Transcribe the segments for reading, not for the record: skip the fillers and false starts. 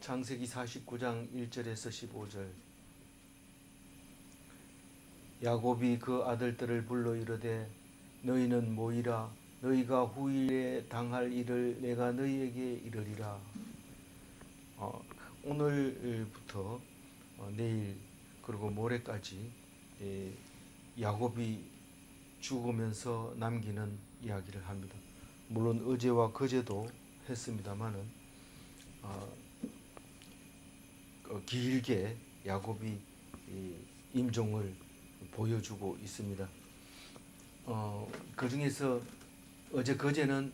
창세기 49장 1절에서 15절. 야곱이 그 아들들을 불러 이르되 너희는 모이라. 너희가 후일에 당할 일을 내가 너희에게 이르리라. 오늘부터 내일 그리고 모레까지 야곱이 죽으면서 남기는 이야기를 합니다. 물론 어제와 그제도 했습니다마는 길게 야곱이 임종을 보여주고 있습니다. 그 중에서 어제 그제는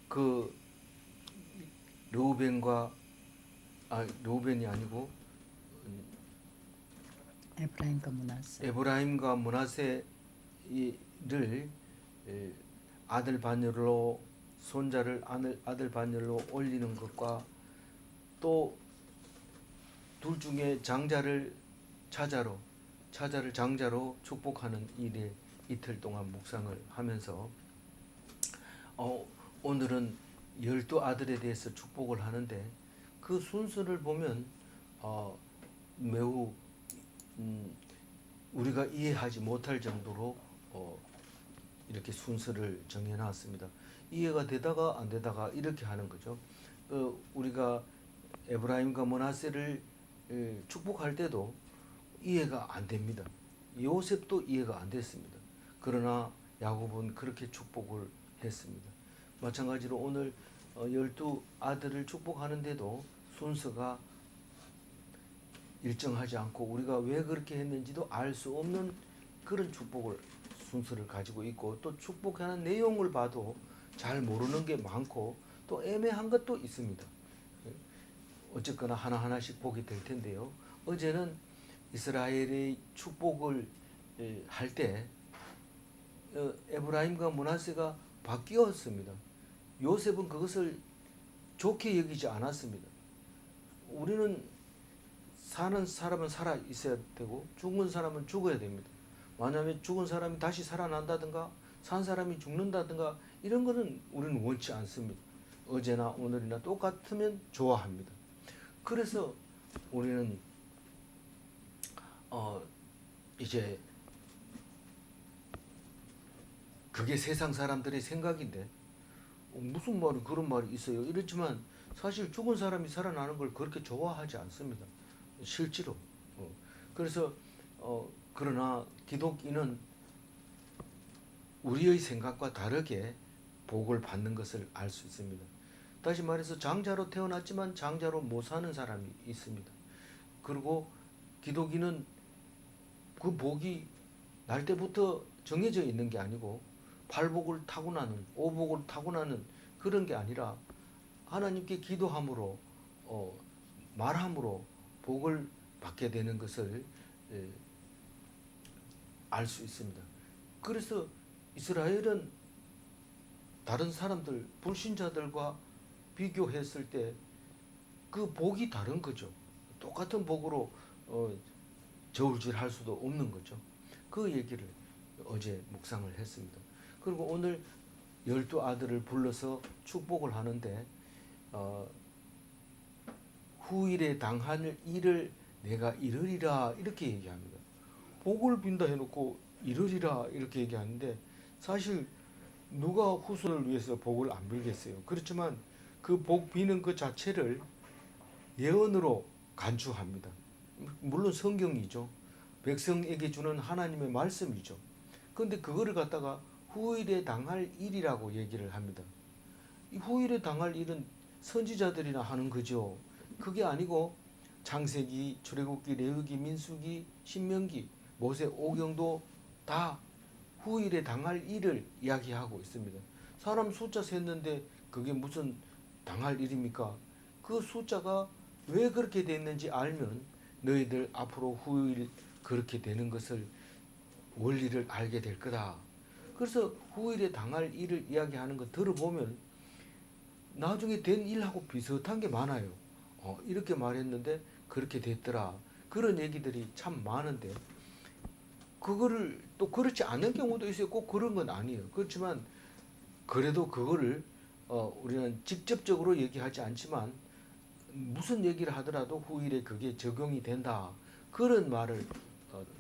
그 르우벤이 아니고 에브라임과 므낫세를 아들 반열로 손자를 아들 반열로 올리는 것과 또 둘 중에 장자를 장자로 축복하는 일에 이틀 동안 묵상을 하면서 오늘은 12아들에 대해서 축복을 하는데 그 순서를 보면 매우 우리가 이해하지 못할 정도로 이렇게 순서를 정해놨습니다. 이해가 되다가 안 되다가 이렇게 하는 거죠. 우리가 에브라임과 므낫세를 축복할 때도 이해가 안 됩니다. 요셉도 이해가 안 됐습니다. 그러나 야곱은 그렇게 축복을 했습니다. 마찬가지로 오늘 12아들을 축복하는데도 순서가 일정하지 않고 우리가 왜 그렇게 했는지도 알 수 없는 그런 순서를 가지고 있고, 또 축복하는 내용을 봐도 잘 모르는 게 많고 또 애매한 것도 있습니다. 어쨌거나 하나하나씩 보게 될 텐데요. 어제는 이스라엘의 축복을 할 때 에브라임과 므낫세가 바뀌었습니다. 요셉은 그것을 좋게 여기지 않았습니다. 우리는 사는 사람은 살아 있어야 되고 죽은 사람은 죽어야 됩니다. 만약에 죽은 사람이 다시 살아난다든가 산 사람이 죽는다든가 이런 거는 우리는 원치 않습니다. 어제나 오늘이나 똑같으면 좋아합니다. 그래서 우리는 이제 그게 세상 사람들의 생각인데 무슨 말이 그런 말이 있어요. 이렇지만 사실 죽은 사람이 살아나는 걸 그렇게 좋아하지 않습니다. 실제로. 그래서 그러나 기독교는 우리의 생각과 다르게 복을 받는 것을 알 수 있습니다. 다시 말해서 장자로 태어났지만 장자로 못 사는 사람이 있습니다. 그리고 기독교는 그 복이 날 때부터 정해져 있는 게 아니고 팔복을 타고나는, 오복을 타고나는 그런 게 아니라 하나님께 기도함으로 말함으로 복을 받게 되는 것을 알 수 있습니다. 그래서 이스라엘은 다른 사람들, 불신자들과 비교했을 때 그 복이 다른 거죠. 똑같은 복으로 저울질할 수도 없는 거죠. 그 얘기를 어제 묵상을 했습니다. 그리고 오늘 12아들을 불러서 축복을 하는데 후일에 당할 일을 내가 이르리라 이렇게 얘기합니다. 복을 빈다 해놓고 이르리라 이렇게 얘기하는데 사실 누가 후손을 위해서 복을 안 빌겠어요. 그렇지만 그 복 비는 그 자체를 예언으로 간주합니다. 물론 성경이죠. 백성에게 주는 하나님의 말씀이죠. 그런데 그거를 갖다가 후일에 당할 일이라고 얘기를 합니다. 이 후일에 당할 일은 선지자들이나 하는 거죠. 그게 아니고 창세기, 출애굽기, 레위기, 민수기, 신명기, 모세 오경도 다 후일에 당할 일을 이야기하고 있습니다. 사람 숫자 셌는데 그게 무슨 당할 일입니까? 그 숫자가 왜 그렇게 됐는지 알면 너희들 앞으로 후일 그렇게 되는 것을 원리를 알게 될 거다. 그래서 후일에 당할 일을 이야기하는 거 들어보면 나중에 된 일하고 비슷한 게 많아요. 이렇게 말했는데 그렇게 됐더라. 그런 얘기들이 참 많은데 그거를 또 그렇지 않은 경우도 있어요. 꼭 그런 건 아니에요. 그렇지만 그래도 그거를 우리는 직접적으로 얘기하지 않지만 무슨 얘기를 하더라도 후일에 그게 적용이 된다. 그런 말을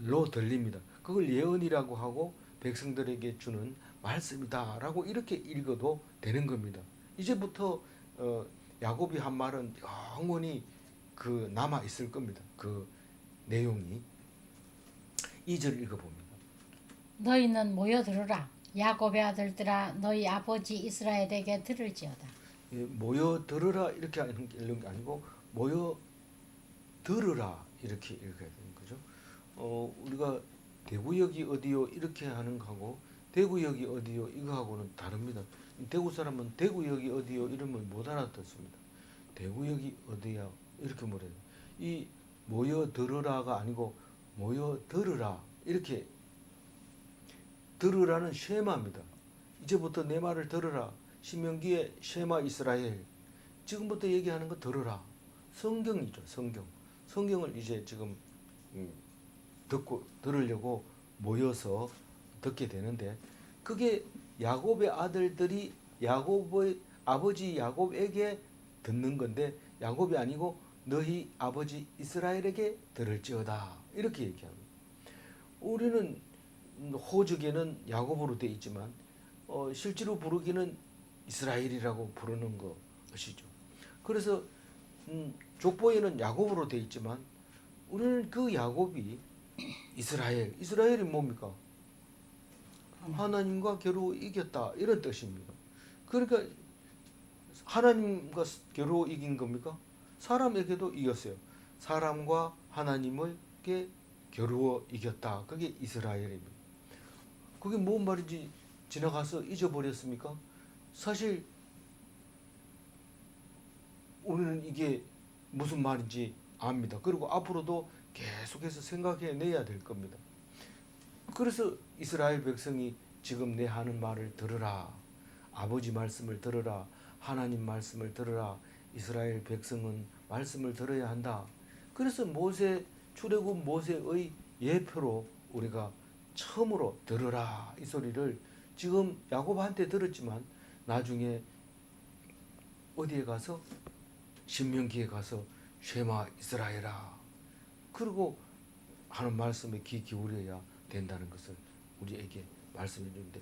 로 들립니다. 그걸 예언이라고 하고 백성들에게 주는 말씀이다라고 이렇게 읽어도 되는 겁니다. 이제부터 야곱이 한 말은 영원히 그 남아 있을 겁니다. 그 내용이 2절 읽어봅니다. 너희는 모여 들으라. 야곱의 아들들아 너희 아버지 이스라엘에게 들을지어다. 모여 들으라 이렇게 읽는 게 아니고 모여 들으라 이렇게 읽어야 되는 거죠. 우리가 대구역이 어디요 이렇게 하는 거하고 대구역이 어디요 이거하고는 다릅니다. 대구 사람은 대구역이 어디요 이러면 못 알아듣습니다. 대구역이 어디야 이렇게 물어요. 이 모여 들으라가 아니고 모여 들으라 이렇게 들으라는 쉐마입니다. 이제부터 내 말을 들으라. 신명기의 쉐마 이스라엘. 지금부터 얘기하는 거 들으라. 성경이죠. 성경을 이제 지금 듣고 들으려고 모여서 듣게 되는데 그게 야곱의 아들들이 야곱의 아버지 야곱에게 듣는 건데 야곱이 아니고 너희 아버지 이스라엘에게 들을지어다 이렇게 얘기합니다. 우리는 호적에는 야곱으로 되어 있지만 실제로 부르기는 이스라엘이라고 부르는 것이죠. 그래서 족보에는 야곱으로 되어 있지만 우리는 그 야곱이 이스라엘이 뭡니까? 하나님과 겨루 이겼다 이런 뜻입니다. 그러니까 하나님과 겨루 이긴 겁니까? 사람에게도 이겼어요. 사람과 하나님에게 겨루어 이겼다. 그게 이스라엘입니다. 그게 뭔 말인지 지나가서 잊어버렸습니까? 사실 우리는 이게 무슨 말인지 압니다. 그리고 앞으로도 계속해서 생각해내야 될 겁니다. 그래서 이스라엘 백성이 지금 내 하는 말을 들으라. 아버지 말씀을 들으라. 하나님 말씀을 들으라. 이스라엘 백성은 말씀을 들어야 한다. 그래서 출애굽 모세의 예표로 우리가 처음으로 들으라 이 소리를 지금 야곱한테 들었지만 나중에 어디에 가서 신명기에 가서 쉐마 이스라엘아 그리고 하는 말씀에 귀 기울여야 된다는 것을 우리에게 말씀해 주는데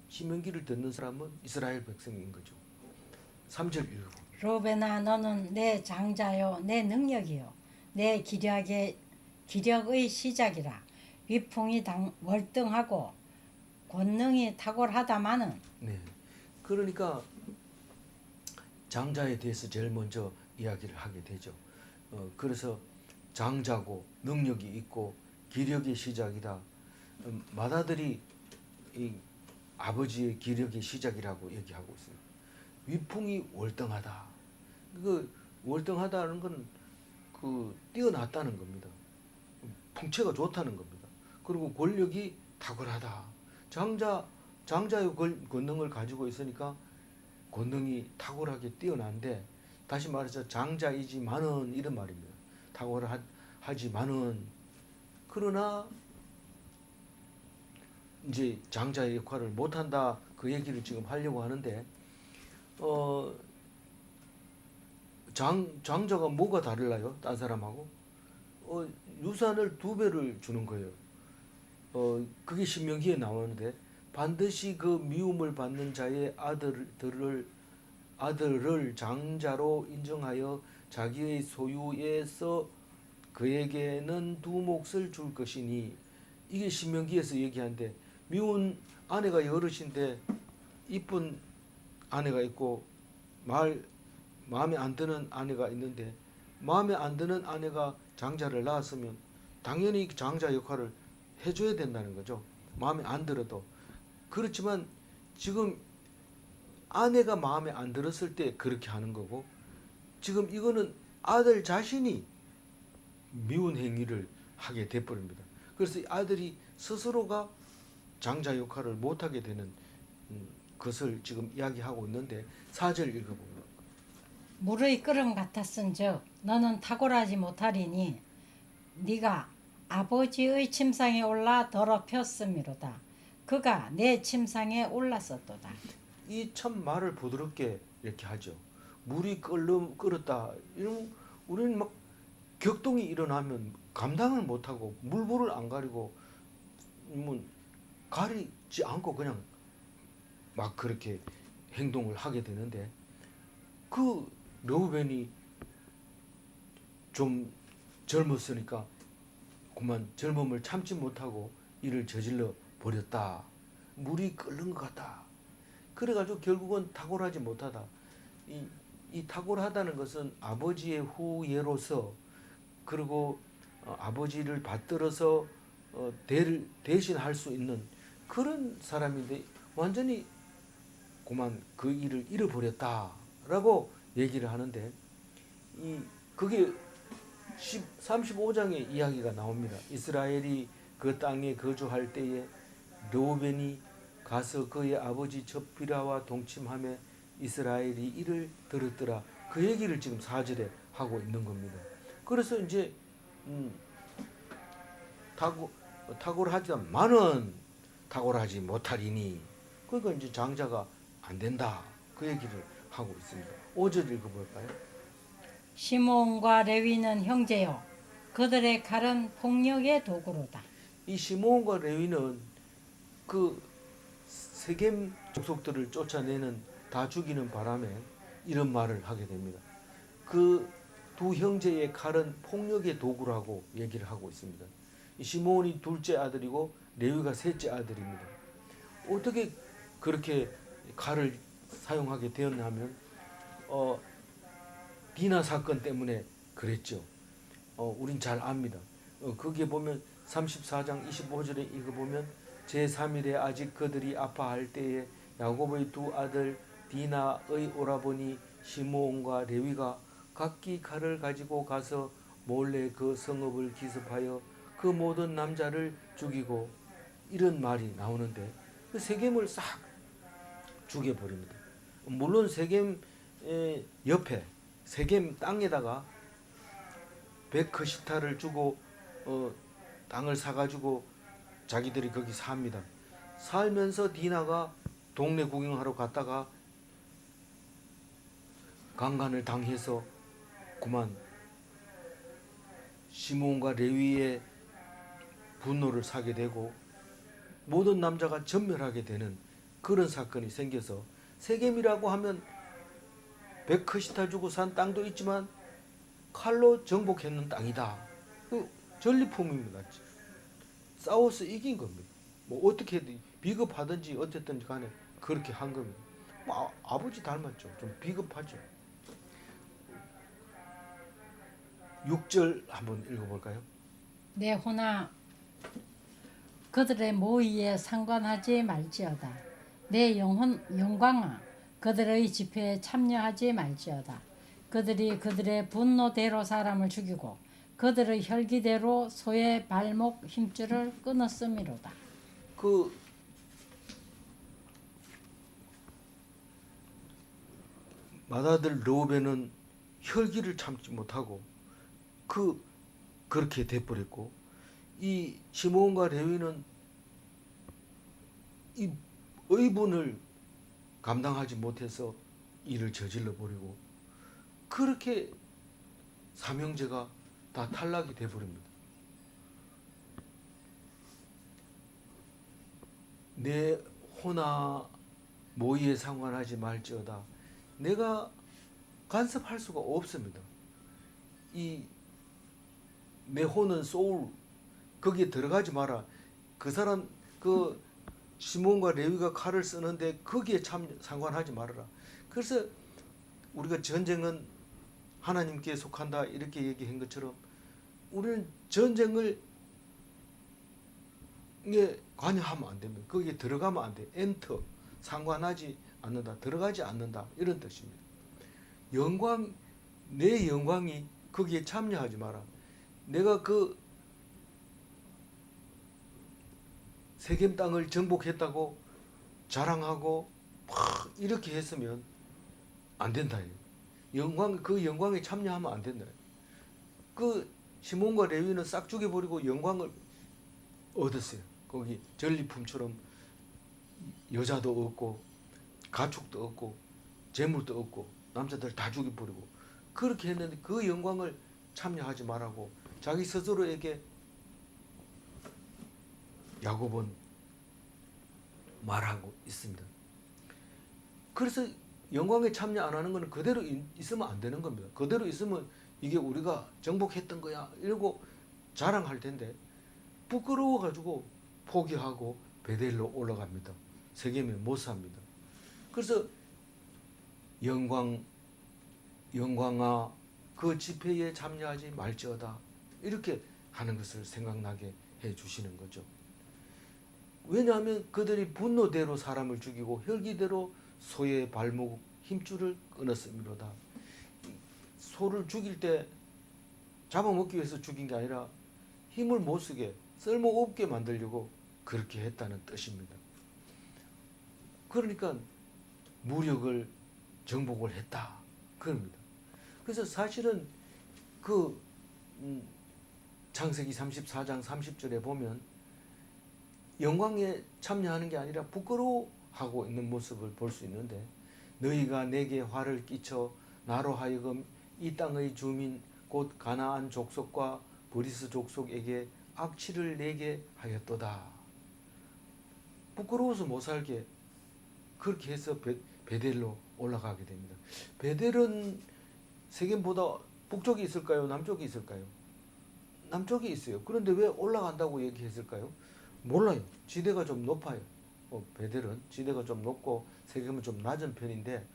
신명기를 듣는 사람은 이스라엘 백성인 거죠. 3절 읽어봅니다. 로베나 너는 내 장자요 내 능력이요 내 기력의 시작이라. 위풍이 월등하고 권능이 탁월하다마는 네. 그러니까 장자에 대해서 제일 먼저 이야기를 하게 되죠. 그래서 장자고 능력이 있고 기력의 시작이다. 맏아들이 이 아버지의 기력의 시작이라고 얘기하고 있습니다. 위풍이 월등하다. 그 월등하다는 건 뛰어났다는 겁니다. 풍채가 좋다는 겁니다. 그리고 권력이 탁월하다. 장자의 권능을 가지고 있으니까 권능이 탁월하게 뛰어난데 다시 말해서 장자이지만은 이런 말입니다. 탁월하지만은 그러나 이제 장자의 역할을 못한다 그 얘기를 지금 하려고 하는데 장자가 뭐가 다르나요? 딴 사람하고 유산을 2배를 주는 거예요. 그게 신명기에 나오는데 반드시 그 미움을 받는 자의 아들을 장자로 인정하여 자기의 소유에서 그에게는 2몫을 줄 것이니 이게 신명기에서 얘기하는데 미운 아내가 여럿인데 이쁜 아내가 있고 마음에 안 드는 아내가 있는데 마음에 안 드는 아내가 장자를 낳았으면 당연히 장자 역할을 해줘야 된다는 거죠. 마음에 안 들어도. 그렇지만 지금 아내가 마음에 안 들었을 때 그렇게 하는 거고 지금 이거는 아들 자신이 미운 행위를 하게 돼버립니다. 그래서 아들이 스스로가 장자 역할을 못하게 되는 것을 지금 이야기하고 있는데 4절 읽어봅니다. 물의 끓음 같았은즉 너는 탁월하지 못하리니 네가 아버지의 침상에 올라 더럽혔음이로다. 그가 내 침상에 올랐었도다. 이 참 말을 부드럽게 이렇게 하죠. 물이 끓었다. 이런 우리는 막 격동이 일어나면 감당을 못하고 물불을 안 가리고 뭐 가리지 않고 그냥 막 그렇게 행동을 하게 되는데 그 르우벤이 좀 젊었으니까 그만 젊음을 참지 못하고 이를 저질러 버렸다. 물이 끓는 것 같다. 그래가지고 결국은 탁월하지 못하다. 이 탁월하다는 것은 아버지의 후예로서 그리고 아버지를 받들어서 대신할 수 있는 그런 사람인데 완전히 그만 그 일을 잃어버렸다라고 얘기를 하는데 그게 35장의 이야기가 나옵니다. 이스라엘이 그 땅에 거주할 때에 르우벤이 가서 그의 아버지 젖비라와 동침하며 이스라엘이 이를 들었더라. 그 얘기를 지금 4절에 하고 있는 겁니다. 그래서 이제 탁월하지만은 탁월하지 못하리니 그러니까 이제 장자가 안 된다. 그 얘기를 하고 있습니다. 5절 읽어볼까요? 시므온과 레위는 형제요 그들의 칼은 폭력의 도구로다. 이 시므온과 레위는 그 세겜 족속들을 쫓아내는 다 죽이는 바람에 이런 말을 하게 됩니다. 그 두 형제의 칼은 폭력의 도구라고 얘기를 하고 있습니다. 시므온이 둘째 아들이고 레위가 셋째 아들입니다. 어떻게 그렇게 칼을 사용하게 되었냐면 디나 사건 때문에 그랬죠. 우린 잘 압니다. 거기에 보면 34장 25절에 읽어보면 제3일에 아직 그들이 아파할 때에 야곱의 두 아들 디나의 오라버니 시므온과 레위가 각기 칼을 가지고 가서 몰래 그 성읍을 기습하여 그 모든 남자를 죽이고 이런 말이 나오는데 그 세겜을 싹 죽여버립니다. 물론 세겜 옆에 세겜 땅에다가 베크시타를 주고 땅을 사가지고 자기들이 거기 삽니다. 살면서 디나가 동네 구경하러 갔다가 강간을 당해서 그만 시므온과 레위의 분노를 사게 되고 모든 남자가 전멸하게 되는 그런 사건이 생겨서 세겜이라고 하면 베크시타 주고 산 땅도 있지만 칼로 정복했는 땅이다. 그 전리품입니다. 싸워서 이긴 겁니다. 뭐 어떻게 비겁하든지 어쨌든 간에 그렇게 한 겁니다. 뭐 아버지 닮았죠. 좀 비겁하죠. 6절 한번 읽어볼까요? 내 호나 그들의 모의에 상관하지 말지어다. 내 영광아 그들의 집회에 참여하지 말지어다. 그들이 그들의 분노대로 사람을 죽이고 그들의 혈기대로 소의 발목 힘줄을 끊었음이로다. 그 맏아들 르우벤은 혈기를 참지 못하고 그렇게 돼버렸고 이 시므온과 레위는 이 의분을 감당하지 못해서 일을 저질러 버리고 그렇게 삼형제가 다 탈락이 돼버립니다. 내 호나 모의에 상관하지 말지어다. 내가 간섭할 수가 없습니다. 내 호는 소울 거기에 들어가지 마라. 그 사람 그 시몬과 레위가 칼을 쓰는데 거기에 참 상관하지 말아라. 그래서 우리가 전쟁은 하나님께 속한다 이렇게 얘기한 것처럼 우리는 전쟁을 관여하면 안 됩니다. 거기에 들어가면 안 돼. 엔터 상관하지 않는다. 들어가지 않는다. 이런 뜻입니다. 내 영광이 거기에 참여하지 마라. 내가 그 세겜 땅을 정복했다고 자랑하고 막 이렇게 했으면 안 된다. 그 영광에 참여하면 안 된다. 그 시몬과 레위는 싹 죽여버리고 영광을 얻었어요. 거기 전리품처럼 여자도 얻고 가축도 얻고 재물도 얻고 남자들 다 죽여버리고 그렇게 했는데 그 영광을 참여하지 말라고 자기 스스로에게 야곱은 말하고 있습니다. 그래서 영광에 참여 안 하는 것은 그대로 있으면 안 되는 겁니다. 그대로 있으면 이게 우리가 정복했던 거야 이러고 자랑할 텐데 부끄러워가지고 포기하고 베델로 올라갑니다. 세겜에 못 삽니다. 그래서 영광아 그 집회에 참여하지 말지어다 이렇게 하는 것을 생각나게 해 주시는 거죠. 왜냐하면 그들이 분노대로 사람을 죽이고 혈기대로 소의 발목 힘줄을 끊었음이로다. 소를 죽일 때 잡아먹기 위해서 죽인 게 아니라 힘을 못 쓰게 쓸모없게 만들려고 그렇게 했다는 뜻입니다. 그러니까 무력을 정복을 했다 그럽니다. 그래서 사실은 그 창세기 34장 30절에 보면 영광에 참여하는 게 아니라 부끄러워하고 있는 모습을 볼 수 있는데 너희가 내게 화를 끼쳐 나로 하여금 이 땅의 주민 곧 가나안 족속과 브리스 족속에게 악취를 내게 하였도다. 부끄러워서 못 살게 그렇게 해서 베델로 올라가게 됩니다. 베델은 세겜보다 북쪽이 있을까요? 남쪽이 있을까요? 남쪽이 있어요. 그런데 왜 올라간다고 얘기했을까요? 몰라요. 지대가 좀 높아요. 베델은 지대가 좀 높고 세겜은 좀 낮은 편인데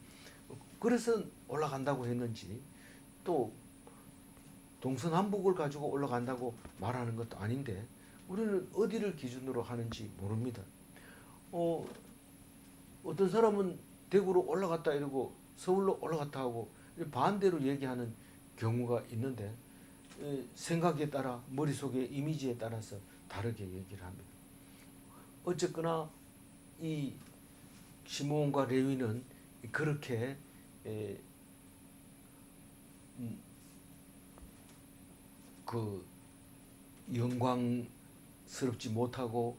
그래서 올라간다고 했는지 또 동서남북을 가지고 올라간다고 말하는 것도 아닌데 우리는 어디를 기준으로 하는지 모릅니다. 어떤 사람은 대구로 올라갔다 이러고 서울로 올라갔다 하고 반대로 얘기하는 경우가 있는데 생각에 따라 머릿속의 이미지에 따라서 다르게 얘기를 합니다. 어쨌거나 이 시므온과 레위는 그렇게 그 영광스럽지 못하고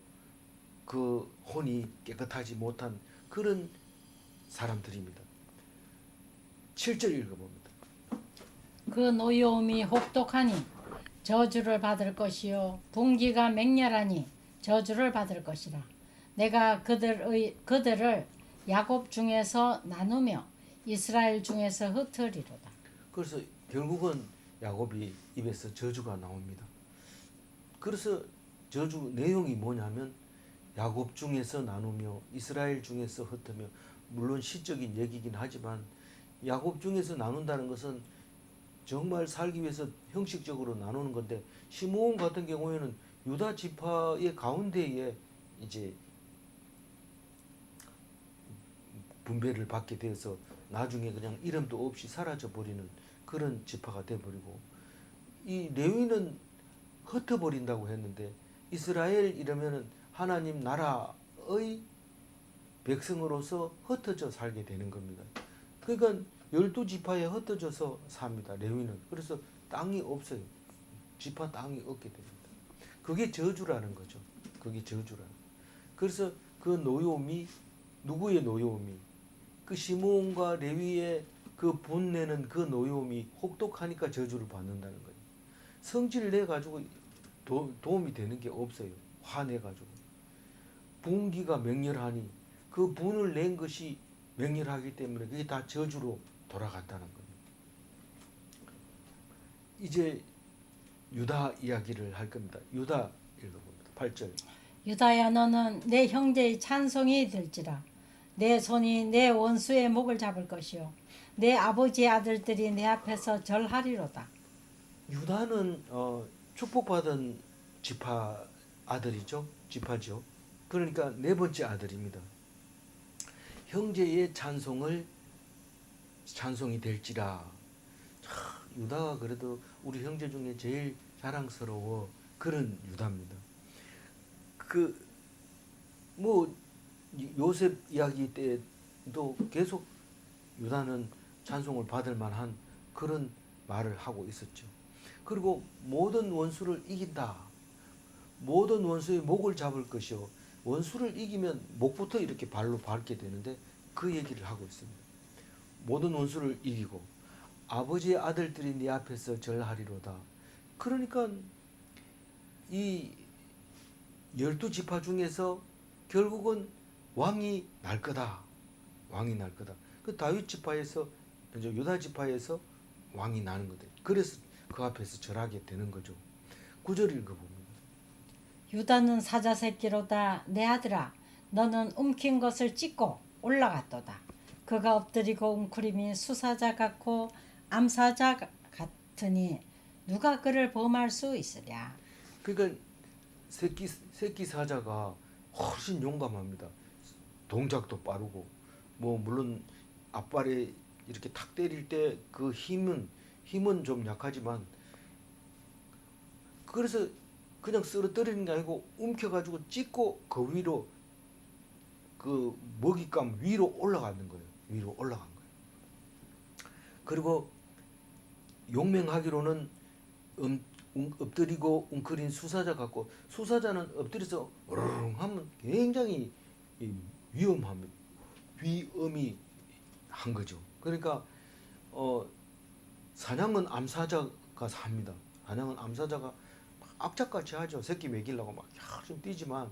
그 혼이 깨끗하지 못한 그런 사람들입니다. 7절 읽어봅니다. 그 노여움이 혹독하니 저주를 받을 것이요 분기가 맹렬하니 저주를 받을 것이라. 내가 그들을 야곱 중에서 나누며 이스라엘 중에서 흩으리로다. 그래서 결국은 야곱이 입에서 저주가 나옵니다. 그래서 저주 내용이 뭐냐면 야곱 중에서 나누며 이스라엘 중에서 흩으며 물론 시적인 얘기긴 하지만 야곱 중에서 나눈다는 것은 정말 살기 위해서 형식적으로 나누는 건데 시므온 같은 경우에는 유다 지파의 가운데에 이제 분배를 받게 되어서 나중에 그냥 이름도 없이 사라져 버리는 그런 지파가 돼 버리고 이 레위는 흩어 버린다고 했는데 이스라엘 이러면은 하나님 나라의 백성으로서 흩어져 살게 되는 겁니다. 그러니까 12지파에 흩어져서 삽니다. 레위는. 그래서 땅이 없어요. 지파 땅이 없게 됩니다. 그게 저주라는 거죠. 그게 저주라는. 그래서 그 노여움이 누구의 노여움이 그 시므온과 레위의 그 분내는 그 노여움이 혹독하니까 저주를 받는다는 거예요. 성질을 내 가지고 도움이 되는 게 없어요. 화내 가지고. 분기가 맹렬하니 그 분을 낸 것이 맹렬하기 때문에 그게 다 저주로 돌아간다는 겁니다. 이제 유다 이야기를 할 겁니다. 유다 읽어봅니다. 8절. 유다야 너는 내 형제의 찬송이 될지라. 내 손이 내 원수의 목을 잡을 것이요 내 아버지의 아들들이 내 앞에서 절하리로다. 유다는 축복받은 지파 아들이죠. 지파죠. 그러니까 네 번째 아들입니다. 형제의 찬송이 될지라. 유다가 그래도 우리 형제 중에 제일 자랑스러워 그런 유다입니다. 요셉 이야기 때도 계속 유다는 찬송을 받을 만한 그런 말을 하고 있었죠. 그리고 모든 원수를 이긴다. 모든 원수의 목을 잡을 것이요. 원수를 이기면 목부터 이렇게 발로 밟게 되는데 그 얘기를 하고 있습니다. 모든 원수를 이기고 아버지의 아들들이 네 앞에서 절하리로다. 그러니까 이 12지파 중에서 결국은 왕이 날 거다. 왕이 날 거다. 그 다윗 지파에서 이제 유다 지파에서 왕이 나는 거다. 그래서 그 앞에서 절하게 되는 거죠. 9절 읽어봅니다. 유다는 사자 새끼로다. 내 아들아 너는 움킨 것을 찢고 올라갔도다. 그가 엎드리고 웅크림이 수사자 같고 암사자 같으니 누가 그를 범할 수 있으랴. 그러니까 새끼 사자가 훨씬 용감합니다. 동작도 빠르고 뭐 물론 앞발에 이렇게 탁 때릴 때 그 힘은 좀 약하지만 그래서 그냥 쓰러뜨리는 게 아니고 움켜가지고 찢고 그 위로 그 먹잇감 위로 올라가는 거예요. 위로 올라간 거예요. 그리고 용맹하기로는 엎드리고 웅크린 수사자 같고 수사자는 엎드려서 으르릉 하면 굉장히 위험합니다. 위험이 한 거죠. 그러니까 사냥은 암사자가 삽니다. 사냥은 암사자가 악착같이 하죠. 새끼 먹이려고 막 열심히 뛰지만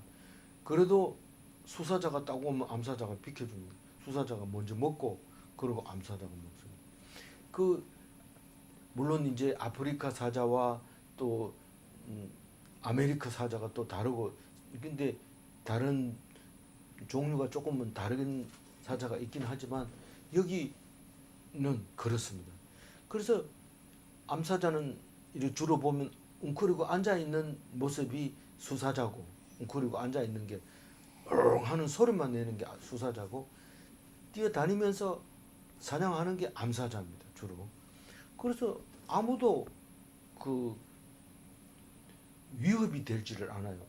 그래도 수사자가 따고 오면 암사자가 비켜줍니다. 수사자가 먼저 먹고 그리고 암사자가 먹습니다. 그 물론 이제 아프리카 사자와 또 아메리카 사자가 또 다르고 근데 다른 종류가 조금은 다른 사자가 있긴 하지만 여기는 그렇습니다. 그래서 암사자는 이렇게 주로 보면 웅크리고 앉아 있는 모습이 수사자고 웅크리고 앉아 있는 게 하는 소리만 내는 게 수사자고 뛰어다니면서 사냥하는 게 암사자입니다. 주로. 그래서 아무도 그 위협이 되지를 않아요.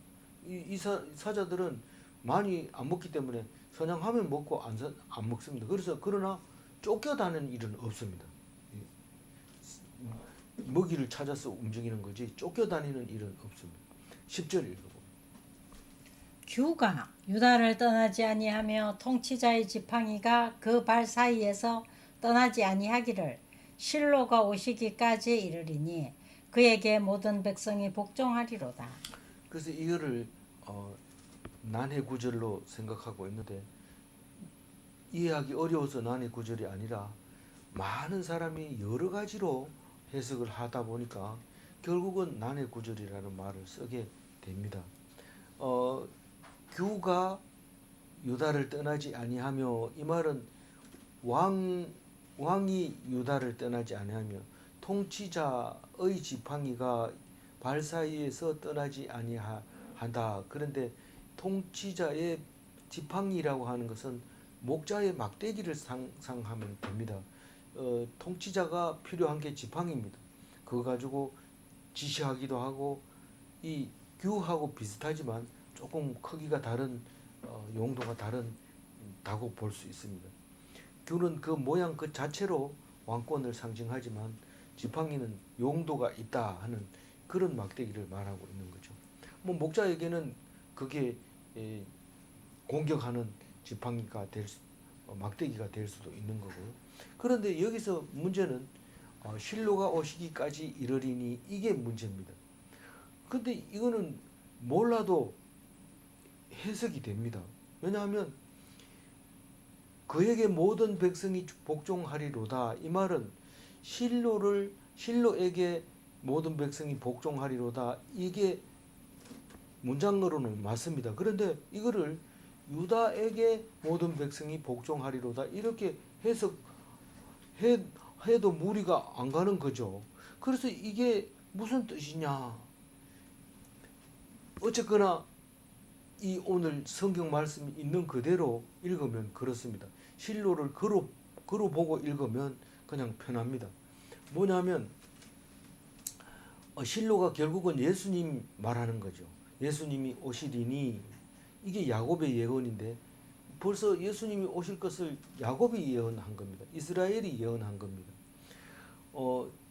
이 사자들은 많이 안 먹기 때문에 사냥하면 먹고 안 먹습니다. 그래서 그러나 쫓겨다니는 일은 없습니다. 먹이를 찾아서 움직이는 거지 쫓겨다니는 일은 없습니다. 10절 읽어봅니다. 규가 유다를 떠나지 아니하며 통치자의 지팡이가 그 발 사이에서 떠나지 아니하기를 실로가 오시기까지 이르리니 그에게 모든 백성이 복종하리로다. 그래서 이거를 난해 구절로 생각하고 있는데 이해하기 어려워서 난해 구절이 아니라 많은 사람이 여러 가지로 해석을 하다 보니까 결국은 난해 구절이라는 말을 쓰게 됩니다. 규가 유다를 떠나지 아니하며 이 말은 왕이 유다를 떠나지 아니하며 통치자의 지팡이가 발 사이에서 떠나지 아니한다. 그런데 통치자의 지팡이라고 하는 것은 목자의 막대기를 상상하면 됩니다. 통치자가 필요한 게 지팡이입니다. 그거 가지고 지시하기도 하고 이 규하고 비슷하지만 조금 크기가 다른 용도가 다르다고 볼 수 있습니다. 규는 그 모양 그 자체로 왕권을 상징하지만 지팡이는 용도가 있다 하는 그런 막대기를 말하고 있는 거죠. 뭐 목자에게는 그게 공격하는 지팡이가 막대기가 될 수도 있는 거고요. 그런데 여기서 문제는 실로가 오시기까지 이르리니 이게 문제입니다. 근데 이거는 몰라도 해석이 됩니다. 왜냐하면 그에게 모든 백성이 복종하리로다. 이 말은 실로에게 모든 백성이 복종하리로다. 이게 문장으로는 맞습니다. 그런데 이거를 유다에게 모든 백성이 복종하리로다. 이렇게 해도 무리가 안 가는 거죠. 그래서 이게 무슨 뜻이냐. 어쨌거나 이 오늘 성경 말씀이 있는 그대로 읽으면 그렇습니다. 실로를 그로 보고 읽으면 그냥 편합니다. 뭐냐면 실로가 결국은 예수님 말하는 거죠. 예수님이 오시리니 이게 야곱의 예언인데 벌써 예수님이 오실 것을 야곱이 예언한 겁니다. 이스라엘이 예언한 겁니다.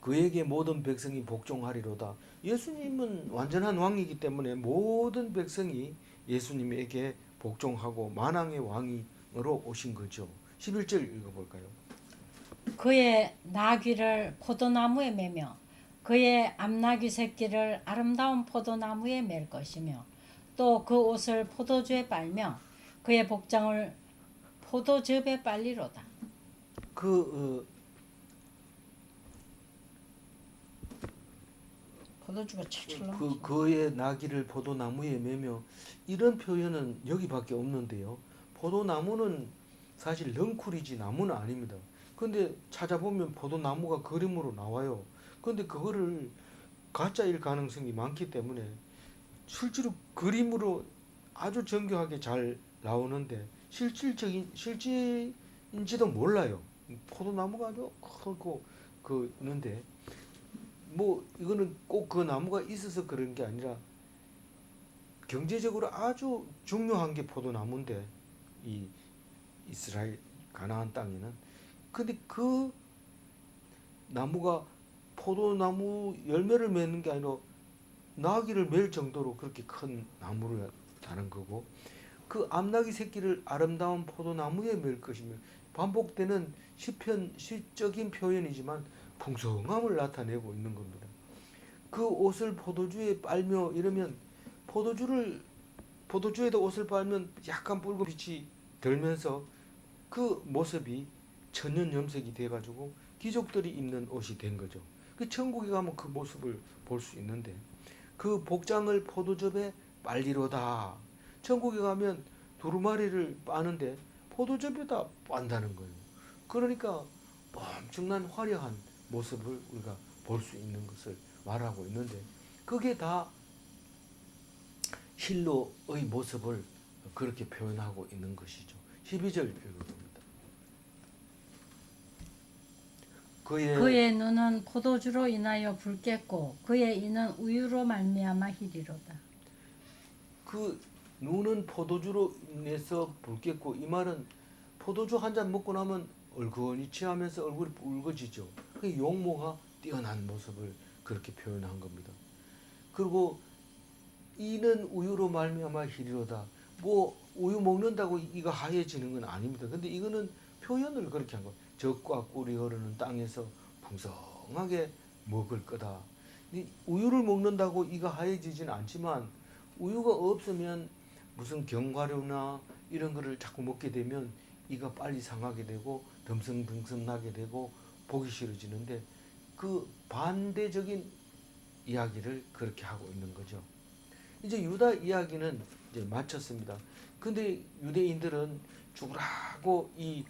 그에게 모든 백성이 복종하리로다. 예수님은 완전한 왕이기 때문에 모든 백성이 예수님에게 복종하고 만왕의 왕으로 오신 거죠. 11절 읽어볼까요? 그의 나귀를 포도나무에 매며 그의 암나귀 새끼를 아름다운 포도나무에 맬 것이며 또 그 옷을 포도주에 빨며 그의 복장을 포도즙에 빨리로다. 그 포도주가 철철 그 넘치네. 그의 나귀를 포도나무에 매며 이런 표현은 여기밖에 없는데요. 포도나무는 사실 넝쿨이지 나무는 아닙니다. 근데 찾아보면 포도나무가 그림으로 나와요. 근데 그거를 가짜일 가능성이 많기 때문에 실제로 그림으로 아주 정교하게 잘 나오는데 실제인지도 몰라요. 포도나무가 아주 크고 그는데 뭐 이거는 꼭 그 나무가 있어서 그런 게 아니라 경제적으로 아주 중요한 게 포도나무인데 이 이스라엘 가나안 땅에는 근데 그 나무가 포도나무 열매를 맺는 게 아니라 나귀를 맬 정도로 그렇게 큰 나무라는 거고 그 암나귀 새끼를 아름다운 포도나무에 맬 것이며 반복되는 시적인 표현이지만 풍성함을 나타내고 있는 겁니다. 그 옷을 포도주에 빨며 이러면 포도주에다 옷을 빨면 약간 붉은빛이 들면서 그 모습이 천년 염색이 돼가지고 귀족들이 입는 옷이 된 거죠. 그 천국에 가면 그 모습을 볼 수 있는데 그 복장을 포도즙에 빨리로다. 천국에 가면 두루마리를 빠는데 포도즙에다 빤다는 거예요. 그러니까 엄청난 화려한 모습을 우리가 볼 수 있는 것을 말하고 있는데 그게 다 실로의 모습을 그렇게 표현하고 있는 것이죠. 12절 읽어봅니다. 그의 눈은 포도주로 인하여 붉겠고 그의 이는 우유로 말미암아 희리로다. 그 눈은 포도주로 인해서 붉겠고 이 말은 포도주 한 잔 먹고 나면 얼큰이 취하면서 얼굴이 붉어지죠. 그 용모가 뛰어난 모습을 그렇게 표현한 겁니다. 그리고 이는 우유로 말미암아 희리로다. 뭐 우유 먹는다고 이가 하얘지는 건 아닙니다. 근데 이거는 표현을 그렇게 한 거예요. 젖과 꿀이 흐르는 땅에서 풍성하게 먹을 거다. 우유를 먹는다고 이가 하얘지지는 않지만 우유가 없으면 무슨 견과류나 이런 거를 자꾸 먹게 되면 이가 빨리 상하게 되고 덤성덤성 나게 되고 보기 싫어지는데 그 반대적인 이야기를 그렇게 하고 있는 거죠. 이제 유다 이야기는 이제 마쳤습니다. 근데 유대인들은 죽으라고 이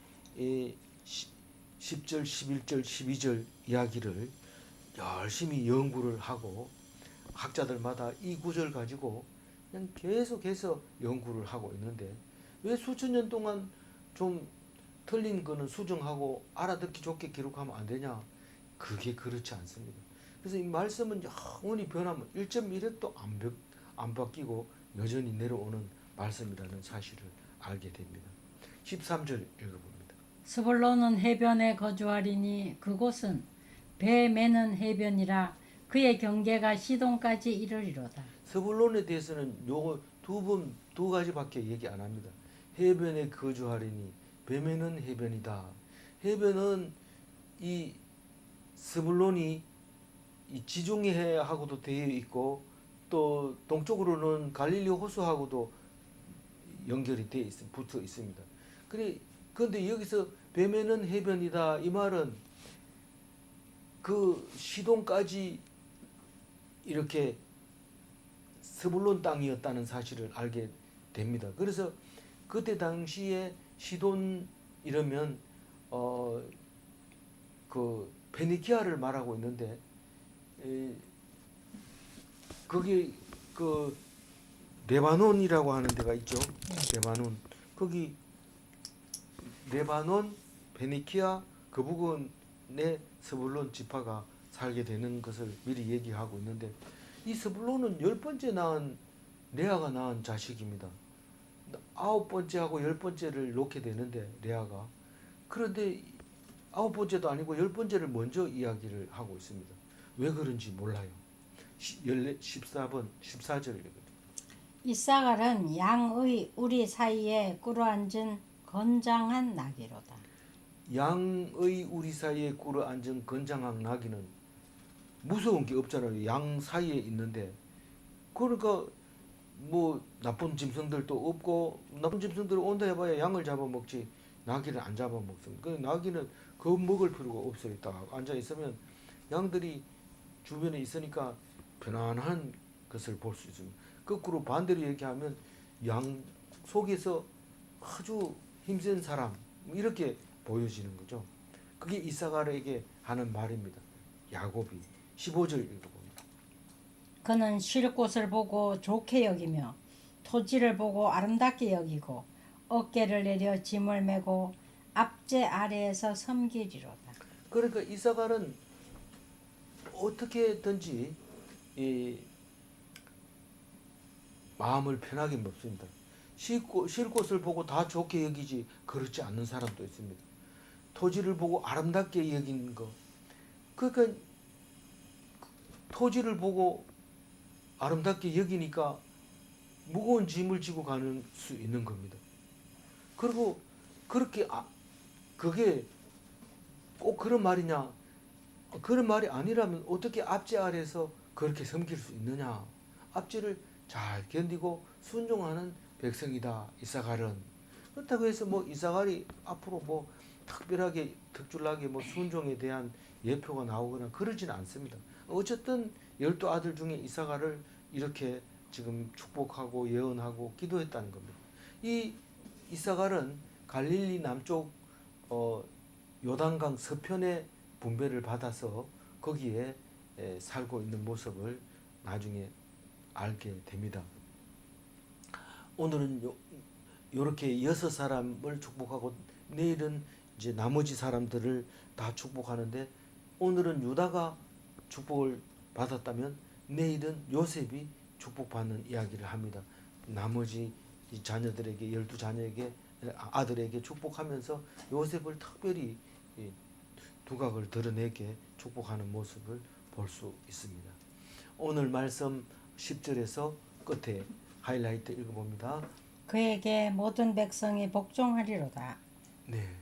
10절, 11절, 12절 이야기를 열심히 연구를 하고 학자들마다 이 구절 가지고 그냥 계속해서 연구를 하고 있는데 왜 수천 년 동안 좀 틀린 거는 수정하고 알아듣기 좋게 기록하면 안 되냐? 그게 그렇지 않습니다. 그래서 이 말씀은 영원히 변하면 1.1획도 안 바뀌고 여전히 내려오는 말씀이라는 사실을 알게 됩니다. 13절 읽어봅니다. 스불론은 해변에 거주하리니 그곳은 배 매는 해변이라 그의 경계가 시돈까지 이르리로다. 스불론에 대해서는 요거 두 가지밖에 얘기 안 합니다. 해변에 거주하리니 뱀에는 해변이다. 해변은 이 스불론이 이 지중해하고도 되어 있고 또 동쪽으로는 갈릴리 호수하고도 연결이 돼 붙어 있습니다. 그런데 여기서 뱀에는 해변이다 이 말은 그 시돈까지 이렇게 스불론 땅이었다는 사실을 알게 됩니다. 그래서 그때 당시에 시돈 이러면 그 페니키아를 말하고 있는데 거기 그 레바논이라고 하는 데가 있죠. 레바논 거기 레바논 페니키아 그 부근에 스불론 지파가 살게 되는 것을 미리 얘기하고 있는데 이 스불론은 10번째 낳은 레아가 낳은 자식입니다. 9번째하고 10번째를 놓게 되는데 레아가 그런데 9번째도 아니고 10번째를 먼저 이야기를 하고 있습니다. 왜 그런지 몰라요. 14절이거든요. 이사갈은 양의 우리 사이에 꿇어앉은 건장한 나귀로다. 양의 우리 사이에 꿇어 앉은 건장한 나귀는 무서운 게 없잖아요. 양 사이에 있는데. 그러니까 뭐 나쁜 짐승들도 없고, 나쁜 짐승들 온다 해봐야 양을 잡아먹지 나귀를 안 잡아먹습니다. 그 나귀는 겁먹을 필요가 없어요. 딱 앉아 있으면 양들이 주변에 있으니까 편안한 것을 볼 수 있습니다. 거꾸로 반대로 얘기하면 양 속에서 아주 힘센 사람 이렇게 보여지는 거죠. 그게 이사가에게 하는 말입니다. 야곱이 15절 읽어봅니다. 그는 쉴 곳을 보고 좋게 여기며 토지를 보고 아름답게 여기고 어깨를 내려 짐을 메고 압제 아래에서 섬기리로다. 그러니까 이사가는 어떻게든지 이 마음을 편하게 먹습니다. 쉴 곳을 보고 다 좋게 여기지 그렇지 않는 사람도 있습니다. 토지를 보고 아름답게 여긴 거. 그러니까 토지를 보고 아름답게 여기니까 무거운 짐을 지고 가는 수 있는 겁니다. 그리고 그렇게 그게 꼭 그런 말이냐? 그런 말이 아니라면 어떻게 압제 아래서 그렇게 섬길 수 있느냐? 압제를 잘 견디고 순종하는 백성이다. 이사갈은. 그렇다고 해서 뭐 이사갈이 앞으로 뭐 특별하게 특출나게 뭐 순종에 대한 예표가 나오거나 그러지는 않습니다. 어쨌든 12아들 중에 이사갈을 이렇게 지금 축복하고 예언하고 기도했다는 겁니다. 이 이사갈은 갈릴리 남쪽 요단강 서편에 분배를 받아서 거기에 살고 있는 모습을 나중에 알게 됩니다. 오늘은 요렇게 6사람을 축복하고 내일은 이제 나머지 사람들을 다 축복하는데, 오늘은 유다가 축복을 받았다면 내일은 요셉이 축복받는 이야기를 합니다. 나머지 이 자녀들에게 12자녀에게 아들에게 축복하면서 요셉을 특별히 두각을 드러내게 축복하는 모습을 볼 수 있습니다. 오늘 말씀 10절에서 끝에 하이라이트 읽어봅니다. 그에게 모든 백성이 복종하리로다. 네.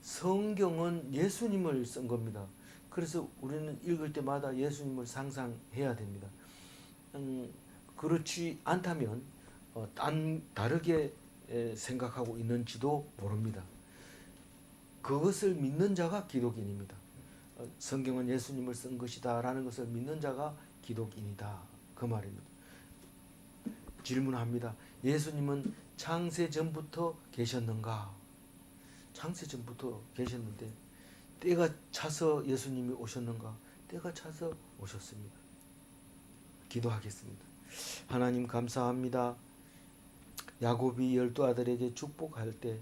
성경은 예수님을 쓴 겁니다. 그래서 우리는 읽을 때마다 예수님을 상상해야 됩니다. 그렇지 않다면 다르게 생각하고 있는지도 모릅니다. 그것을 믿는 자가 기독인입니다. 성경은 예수님을 쓴 것이다 라는 것을 믿는 자가 기독인이다, 그 말입니다. 질문합니다. 예수님은 창세 전부터 계셨는가? 창세 전부터 계셨는데 때가 차서 예수님이 오셨는가? 때가 차서 오셨습니다. 기도하겠습니다. 하나님 감사합니다. 야곱이 12아들에게 축복할 때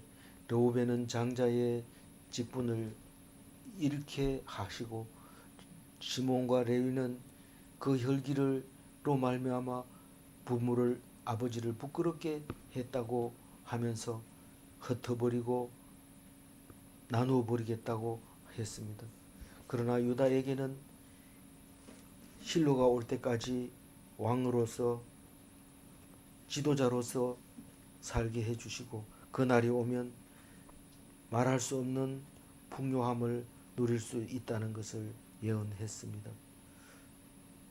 르우벤은 장자의 직분을 잃게 하시고 시몬과 레위는 그 혈기로 말미암아 부모를 아버지를 부끄럽게 했다고 하면서 흩어버리고 나누어 버리겠다고 했습니다. 그러나 유다에게는 실로가 올 때까지 왕으로서 지도자로서 살게 해주시고 그 날이 오면 말할 수 없는 풍요함을 누릴 수 있다는 것을 예언했습니다.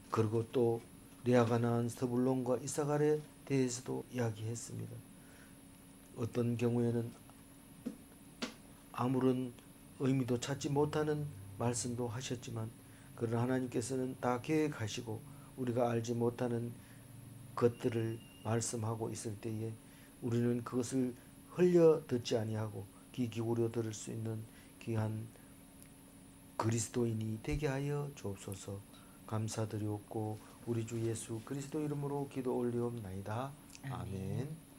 그리고 또 레아가 낳은 스불론과 이사갈에 대해서도 이야기했습니다. 어떤 경우에는 아무런 의미도 찾지 못하는 말씀도 하셨지만, 그러나 하나님께서는 다 계획하시고 우리가 알지 못하는 것들을 말씀하고 있을 때에 우리는 그것을 흘려 듣지 아니하고 귀 기울여 들을 수 있는 귀한 그리스도인이 되게 하여 주옵소서. 감사드리옵고 우리 주 예수 그리스도 이름으로 기도 올리옵나이다. 아멘.